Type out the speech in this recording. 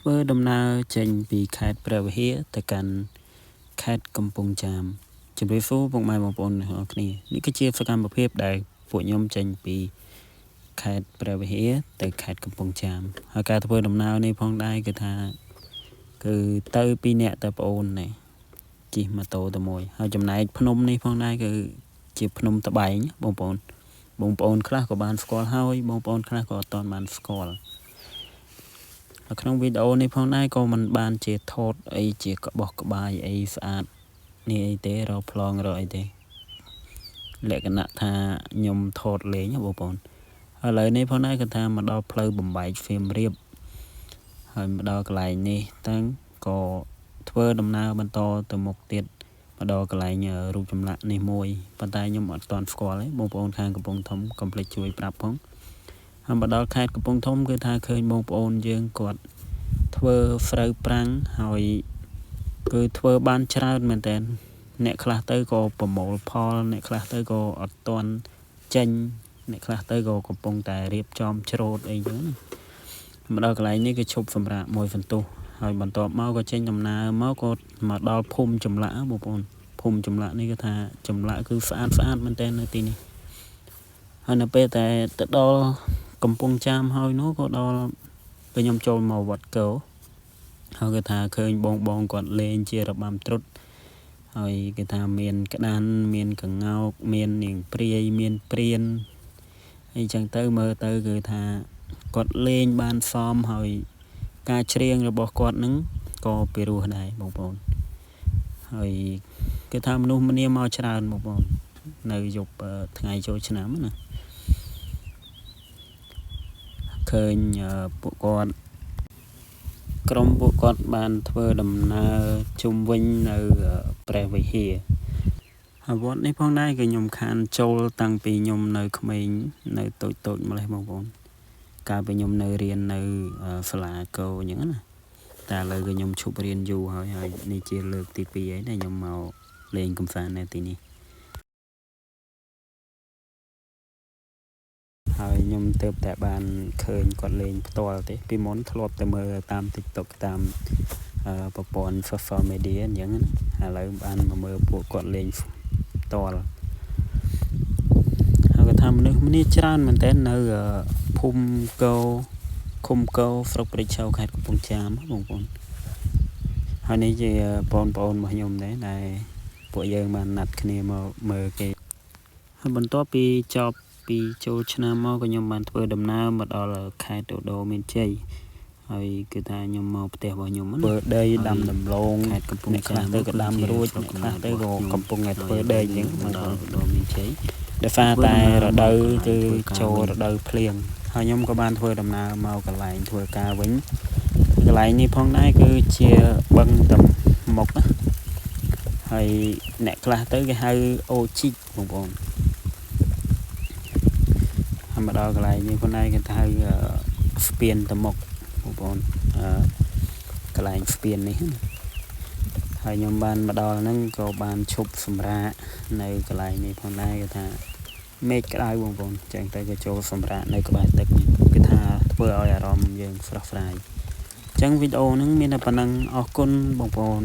ធ្វើដំណើរចេញពីខេត្តព្រះវិហារទៅកាន់ខេត្តកំពង់ចាមជំរាបសួរពុកម៉ែបងប្អូនទាំងអស់គ្នានេះគឺជាសកម្មភាពដែលពួកខ្ញុំចេញពីខេត្តព្រះវិហារទៅខេត្តកំពង់ចាមហើយការធ្វើដំណើរនេះផងដែរគឺថាគឺទៅ2នាក់ទៅប្អូននេះជិះម៉ូតូទៅមួយហើយចំណែកភ្នំនេះផងដែរគឺជាភ្នំត្បែងបងប្អូនខ្លះក៏បានស្គាល់ហើយបងប្អូនខ្លះក៏អត់ទាន់បានស្គាល់ក្នុងវីដេអូនេះផងដែរក៏មិនបានជាថតអីជាក្បោះក្បាយអីស្អាតនេះអីទេរកប្លង់រកអីទេលក្ខណៈថាខ្ញុំថតលេងបងប្អូនឥឡូវនេះផងដែរគាត់ថាមកដល់ផ្លូវបំបែកសៀមរាបហើយមកដល់កន្លែងនេះតាំងក៏ធ្វើដំណើរបន្តទៅមុខទៀតមកដល់កន្លែងរូបចម្លាក់នេះមួយប៉ុន្តែខ្ញុំអត់ទាន់ស្គាល់ទេបងប្អូនខាងកំពង់ធំកុំភ្លេចជួយប្រាប់ផងហើយមកដល់ខេត្តកំពង់ធំគឺថាឃើញបងប្អូនយើងគាត់ធ្វើស្រូវប្រាំងហើយគឺធ្វើបានច្រើនមែនតើអ្នកខ្លះទៅក៏ប្រមូលផលអ្នកខ្លះទៅក៏អត់ទាន់ចេញអ្នកខ្លះទៅក៏កំពុងតែរៀបចំច្រូតអីចឹងមកដល់កន្លែងនេះគឺឈប់សម្រាកមួយសន្ទុះហើយបន្ទាប់មកក៏ចេញដំណើរមកក៏មកដល់ភូមិចម្លាក់បងប្អូនភូមិចម្លាក់នេះគឺថាចម្លាក់គឺស្អាតមែនតើនៅទីនេះហើយនៅពេលតែទៅដល់កំពង់ចាមហើយនោះក៏ដល់ពេលខ្ញុំចូលមកវត្តកោហើយគេថាឃើញបងគាត់លេងជារបាំត្រុដិហើយគេថាមានក្តានមានកង្កោកមាននាងព្រាយមានព្រានអីចឹងទៅមើលទៅគឺថាគាត់លេងបានសមហើយការច្រៀងរបស់គាត់នឹងក៏ពីរោះដែរបងប្អូនហើយគេថាមនុស្សម្នាមកច្រើនបងប្អូននៅយប់ថ្ងៃចូលឆ្នាំណាឃើញពួកគាត់ក្រុមពួកគាត់បានធ្វើដំណើរជុំវិញនៅព្រះវិហារហើយវត្តនេះផងដែរគឺខ្ញុំខានចូលតាំងពីខ្ញុំនៅក្មេងនៅតូចម្លេះបងប្អូនកាលពីខ្ញុំនៅរៀននៅសាលាកោអញ្ចឹងណាតែឥឡូវគឺខ្ញុំឈប់រៀនយូរហើយនេះជាលើកទី2ហើយដែលខ្ញុំមកលេងកំសាន្តនៅទីនេះហើយខ្ញុំទៅតែបានឃើញគាត់លេងផ្ទាល់ទេពីមុនធ្លាប់តែមើលតាម TikTok តាមប្រព័ន្ធ social media អញ្ចឹងណាឥឡូវបានមកមើលពួកគាត់លេងផ្ទាល់ហើយគាត់ថាមនុស្សម្នាច្រើនមែនតើនៅភូមិកោឃុំកោស្រុកព្រៃឈរខេត្តកំពង់ចាមបងប្អូនហើយនេះជាបងប្អូនរបស់ខ្ញុំដែរដែលពួកយើងបានណាត់គ្នាមកមើលគេហើយបន្ទាប់ពីចប់ពីចូលឆ្នាំមកក៏ខ្ញុំបានធ្វើដំណើរមកដល់ខេត្តឧត្តរមានជ័យហើយគឺថាខ្ញុំមកផ្ទះរបស់ខ្ញុំធ្វើដីដាំដំឡូងខេត្តកំពង់ចាមទៅក៏ដាំរួចអ្នកខ្លះទៅក៏កំពុងតែធ្វើដីអញ្ចឹងមកដល់ឧត្តរមានជ័យដោយសារតែរដូវគឺចូលរដូវភ្លៀងហើយខ្ញុំក៏បានធ្វើដំណើរមកកន្លែងធ្វើការវិញកន្លែងនេះផងដែរគឺជាបឹងតមុកណាហើយអ្នកខ្លះទៅគេហៅអូជីកបងប្អូនហើយមកដល់កន្លែងនេះផងដែរគេហៅស្ពានតមុកបងប្អូនកន្លែងស្ពាននេះហើយខ្ញុំបានមកដល់ហ្នឹងក៏បានឈប់សម្រាកនៅកន្លែងនេះផងដែរគេថាមេឃក្តៅបងប្អូនចឹងទៅក៏ចូលសម្រាកនៅក្បែរទឹកគឺថាធ្វើឲ្យអារម្មណ៍យើងស្រស់ស្រាយអញ្ចឹងវីដេអូហ្នឹងមានតែប៉ុណ្ណឹងអរគុណបងប្អូន